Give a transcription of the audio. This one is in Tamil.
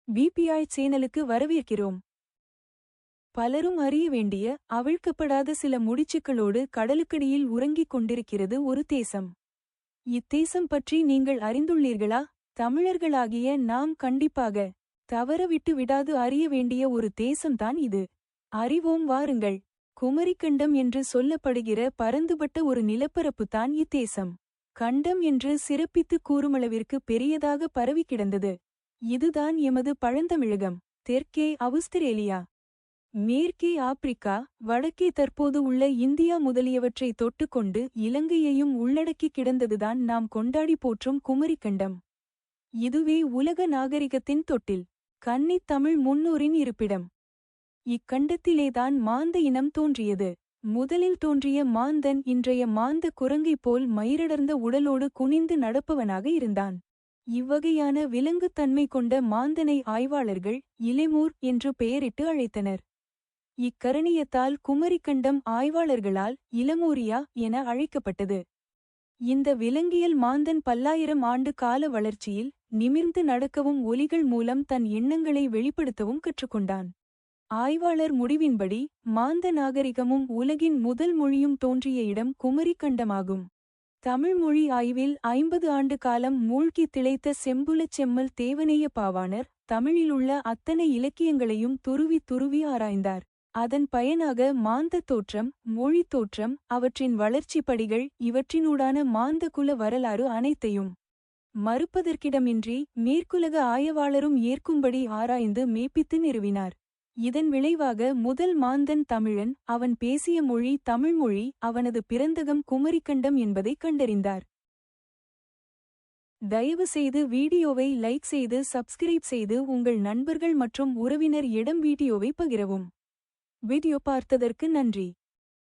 பிபிஐ சேனலுக்கு வரவேற்கிறோம். பலரும் அறிய வேண்டிய அவிழ்க்கப்படாத சில முடிச்சுக்களோடு கடலுக்கடியில் உறங்கிக் கொண்டிருக்கிறது ஒரு தேசம். இத்தேசம் பற்றி நீங்கள் அறிந்துள்ளீர்களா? தமிழர்களாகிய நாம் கண்டிப்பாக தவறவிட்டு விடாது அறிய வேண்டிய ஒரு தேசம்தான் இது. அறிவோம் வாருங்கள். குமரிக்கண்டம் என்று சொல்லப்படுகிற பரந்துபட்ட ஒரு நிலப்பரப்புதான் இத்தேசம். கண்டம் என்று சிறப்பித்து கூறுமளவிற்கு பெரியதாக பரவி கிடந்தது. இதுதான் எமது பழந்தமிழகம். தெற்கே அவுஸ்திரேலியா, மேற்கே ஆப்பிரிக்கா, வடக்கே தற்போது உள்ள இந்தியா முதலியவற்றை தொட்டுக்கொண்டு இலங்கையையும் உள்ளடக்கி கிடந்ததுதான் நாம் கொண்டாடி போற்றும் குமரிக்கண்டம். இதுவே உலக நாகரிகத்தின் தொட்டில், கன்னித் தமிழ் முன்னோரின் இருப்பிடம். இக்கண்டத்திலேதான் மாந்த இனம் தோன்றியது. முதலில் தோன்றிய மாந்தன் இன்றைய மாந்த குரங்கைப் போல் மயிரடர்ந்த உடலோடு குனிந்து நடப்பவனாக இருந்தான். இவ்வகையான விலங்குத்தன்மை கொண்ட மாந்தனை ஆய்வாளர்கள் இலெமூர் என்று பெயரிட்டு அழைத்தனர். இக்கரணியத்தால் குமரிக்கண்டம் ஆய்வாளர்களால் இலமூரியா என அழைக்கப்பட்டது. இந்த விலங்கியல் மாந்தன் பல்லாயிரம் ஆண்டு கால வளர்ச்சியில் நிமிர்ந்து நடக்கவும் ஒலிகள் மூலம் தன் எண்ணங்களை வெளிப்படுத்தவும் கற்றுக்கொண்டான். ஆய்வாளர் முடிவின்படி மாந்த நாகரிகமும் உலகின் முதல் மொழியும் தோன்றிய இடம் குமரிக்கண்டமாகும். தமிழ்மொழி ஆய்வில் 50 ஆண்டு காலம் மூழ்கி திளைத்த செம்புலச் செம்மல் தேவநேய பாவாணர் தமிழிலுள்ள அத்தனை இலக்கியங்களையும் துருவி துருவி ஆராய்ந்தார். அதன் பயனாக மாந்த தோற்றம், மொழித் தோற்றம், அவற்றின் வளர்ச்சி படிகள், இவற்றினூடான மாந்த குல வரலாறு அனைத்தையும் மறுப்பதற்கிடமின்றி மேற்குலக ஆய்வாளரும் ஏற்கும்படி ஆராய்ந்து மெய்ப்பித்து நிறுவினார். இதன் விளைவாக முதல் மாந்தன் தமிழன், அவன் பேசிய மொழி தமிழ்மொழி, அவனது பிறந்தகம் குமரிக்கண்டம் என்பதை கண்டறிந்தார். தயவு செய்து வீடியோவை லைக் செய்து சப்ஸ்கிரைப் செய்து உங்கள் நண்பர்கள் மற்றும் உறவினர் இடம் வீடியோவை பகிரவும். வீடியோ பார்த்ததற்கு நன்றி.